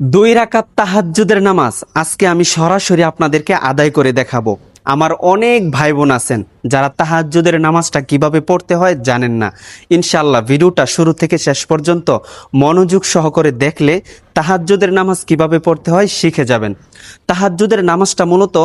দুই রাকাত তাহাজ্জুদের নামাজ আজকে আমি সরাসরি আপনাদেরকে আদায় করে দেখাবো। আমার অনেক ভাই বোন আছেন যারা তাহাজ্জুদের নামাজটা কিভাবে পড়তে হয় জানেন না। ইনশাআল্লাহ ভিডিওটা শুরু থেকে শেষ পর্যন্ত মনোযোগ সহকারে দেখলে তাহাজ্জুদের নামাজ কিভাবে পড়তে হয় শিখে যাবেন। তাহাজ্জুদের নামাজটা মূলত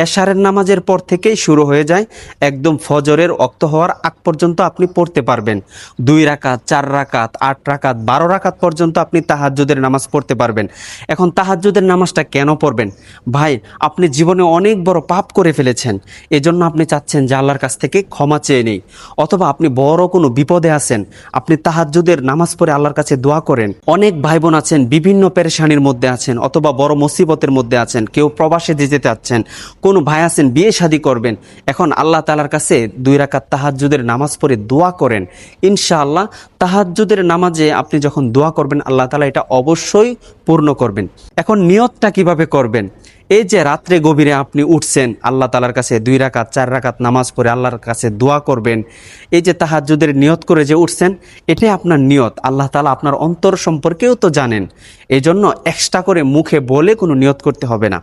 এশারের নামাজের পর থেকেই শুরু হয়ে যায়, একদম ফজরের ওয়াক্ত হওয়ার আগ পর্যন্ত আপনি পড়তে পারবেন। 2 রাকাত, 4 রাকাত, 8 রাকাত, 12 রাকাত পর্যন্ত আপনি তাহাজ্জুদের নামাজ পড়তে পারবেন। এখন তাহাজ্জুদের নামাজটা কেন পড়বেন? ভাই, আপনি জীবনে অনেক বড় পাপ করে ফেলেছেন, এজন্য আপনি চাচ্ছেন যে আল্লাহর কাছ থেকে ক্ষমা চেয়ে নেই। অথবা আপনি বড় কোনো বিপদে আছেন, আপনি তাহাজ্জুদের নামাজ পড়ে আল্লাহর কাছে দোয়া করেন। অনেক ভাই বোন আছেন বিভিন্ন পেরেশানির মধ্যে আছেন, অথবা বড় মুসিবতের মধ্যে আছেন, কেউ প্রবাসে যেতে চাচ্ছেন, কোনো ভাই আছেন বিয়ে শাদী করবেন। এখন আল্লাহ তাআলার কাছে 2 রাকাত তাহাজ্জুদের নামাজ পড়ে দোয়া করেন। ইনশাআল্লাহ তাহাজ্জুদের নামাজে আপনি যখন দোয়া করবেন আল্লাহ তাআলা এটা অবশ্যই পূর্ণ করবেন। এখন নিয়তটা কিভাবে করবেন? এই যে রাত্রে গভীরে আপনি উঠছেন, আল্লাহ তাআলার কাছে 2 রাকাত 4 রাকাত নামাজ পড়ে আল্লাহর কাছে দোয়া করবেন। এই যে তাহাজ্জুদের নিয়ত করে যে উঠছেন, এটাই আপনার নিয়ত। আল্লাহ তাআলা আপনার অন্তর সম্পর্কেও তো জানেন, এই জন্য এক্সট্রা করে মুখে বলে কোনো নিয়ত করতে হবে না।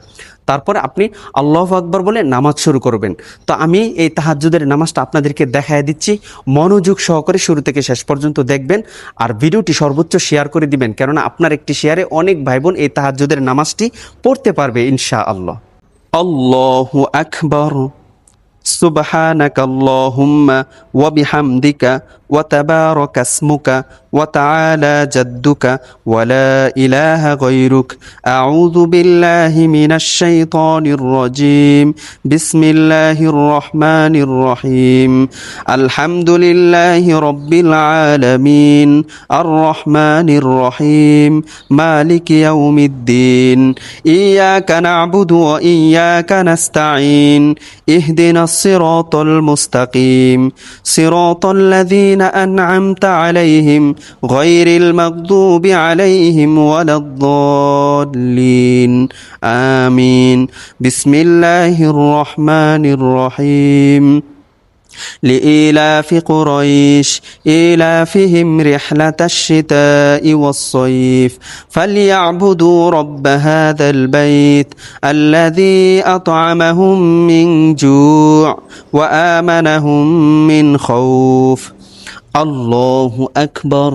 তারপরে আপনি আল্লাহু আকবার বলে নামাজ শুরু করবেন। তো আমি এই তাহাজ্জুদের নামাজটা আপনাদেরকে দেখায় দিচ্ছি, মনোযোগ সহকারে শুরু থেকে শেষ পর্যন্ত দেখবেন। আর ভিডিওটি সর্বোচ্চ শেয়ার করে দিবেন, কেননা আপনার একটি শেয়ারে অনেক ভাই বোন এই তাহাজ্জুদের নামাজটি পড়তে পারবে ইনশাআল্লাহ। আল্লাহু আকবার। سبحانك اللهم وبحمدك وتبارك اسمك وتعالى جدك ولا إله غيرك أعوذ بالله من الشيطان الرجيم بسم الله الرحمن الرحيم الحمد لله رب العالمين الرحمن الرحيم مالك يوم الدين إياك نعبد وإياك نستعين اهدنا الصراط المستقيم صراط الذين أنعمت عليهم غير المغضوب عليهم ولا الضالين آمين بسم الله الرحمن الرحيم لإيلاف قريش إيلافهم رحلة الشتاء والصيف فليعبدوا رب هذا البيت الذي أطعمهم من جوع وآمنهم من خوف الله أكبر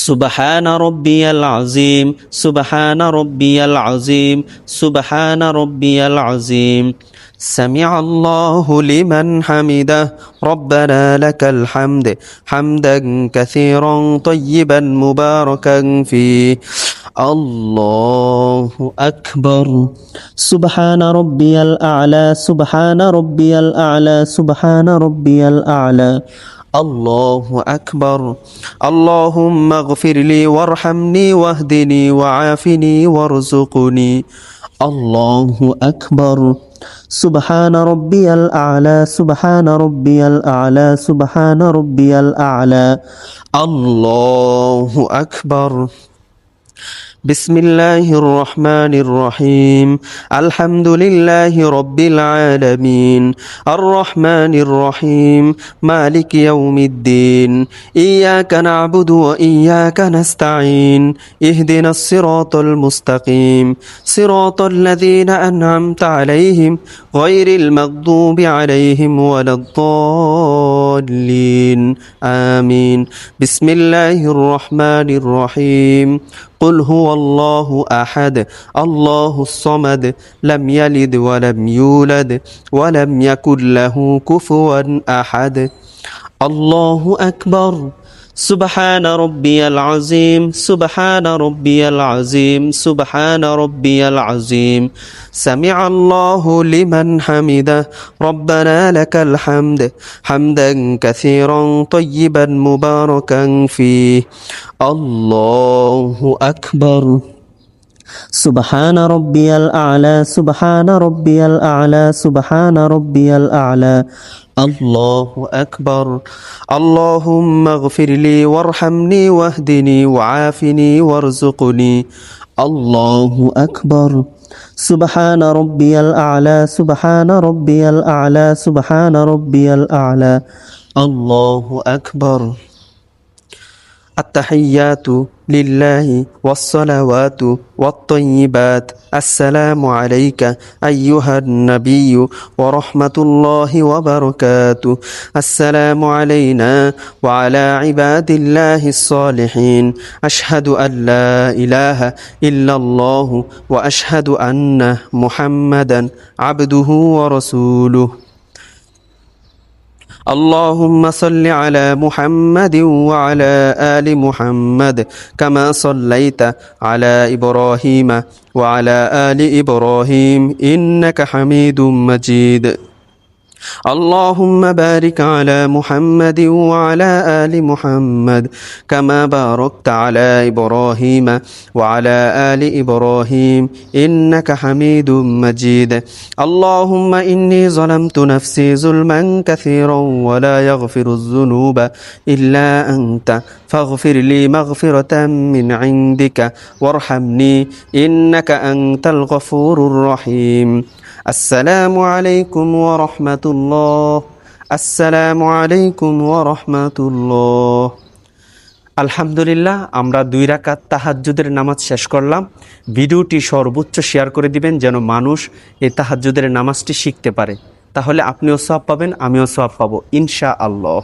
سبحان ربي العظيم سبحان ربي العظيم سبحان ربي العظيم سمع الله لمن حمده ربنا لك الحمد حمدا كثيرا طيبا مباركا فيه الله أكبر سبحان ربي الأعلى سبحان ربي الأعلى سبحان ربي الأعلى الله أكبر اللهم اغفر لي وارحمني واهدني وعافني وارزقني الله أكبر سبحان ربي الأعلى سبحان ربي الأعلى سبحان ربي الأعلى الله أكبر بسم الله الرحمن الرحيم الحمد لله رب العالمين الرحمن الرحيم مالك يوم الدين إياك نعبد وإياك نستعين اهدنا الصراط المستقيم صراط الذين أنعمت عليهم غير المغضوب عليهم ولا الضالين آمين بسم الله الرحمن الرحيم قل هو الله أحد الله الصمد لم يلد ولم يولد ولم يكن له كفوا أحد الله أكبر سبحان ربي العظيم سبحان ربي العظيم سبحان ربي العظيم سمع الله لمن حمده ربنا لك الحمد حمدا كثيرا طيبا مباركا فيه الله أكبر سبحان ربي الأعلى سبحان ربي الأعلى سبحان ربي الأعلى الله أكبر اللهم اغفر لي وارحمني واهدني وعافني وارزقني الله أكبر سبحان ربي الأعلى سبحان ربي الأعلى سبحان ربي الأعلى الله أكبر التحيات لله والصلوات والطيبات السلام عليك أيها النبي ورحمة الله وبركاته السلام علينا وعلى عباد الله الصالحين أشهد أن لا إله إلا الله وأشهد أن محمدا عبده ورسوله اللهم صل على محمد وعلى آل محمد كما صليت على إبراهيم وعلى آل إبراهيم إنك حميد مجيد اللهم بارك على محمد وعلى آل محمد كما باركت على إبراهيم وعلى آل إبراهيم إنك حميد مجيد اللهم إني ظلمت نفسي ظلما كثيرا ولا يغفر الذنوب إلا أنت فاغفر لي مغفرة من عندك وارحمني إنك أنت الغفور الرحيم আসসালামু আলাইকুম ওয়া রাহমাতুল্লাহ আসসালামু আলাইকুম ওয়া রাহমাতুল্লাহ আলহামদুলিল্লাহ আমরা 2 রাকাত তাহাজ্জুদের নামাজ শেষ করলাম। ভিডিওটি সর্বোচ্চ শেয়ার করে দিবেন যেন মানুষ এই তাহাজ্জুদের নামাজটি শিখতে পারে, তাহলে আপনিও সওয়াব পাবেন, আমিও সওয়াব পাবো ইনশাআল্লাহ।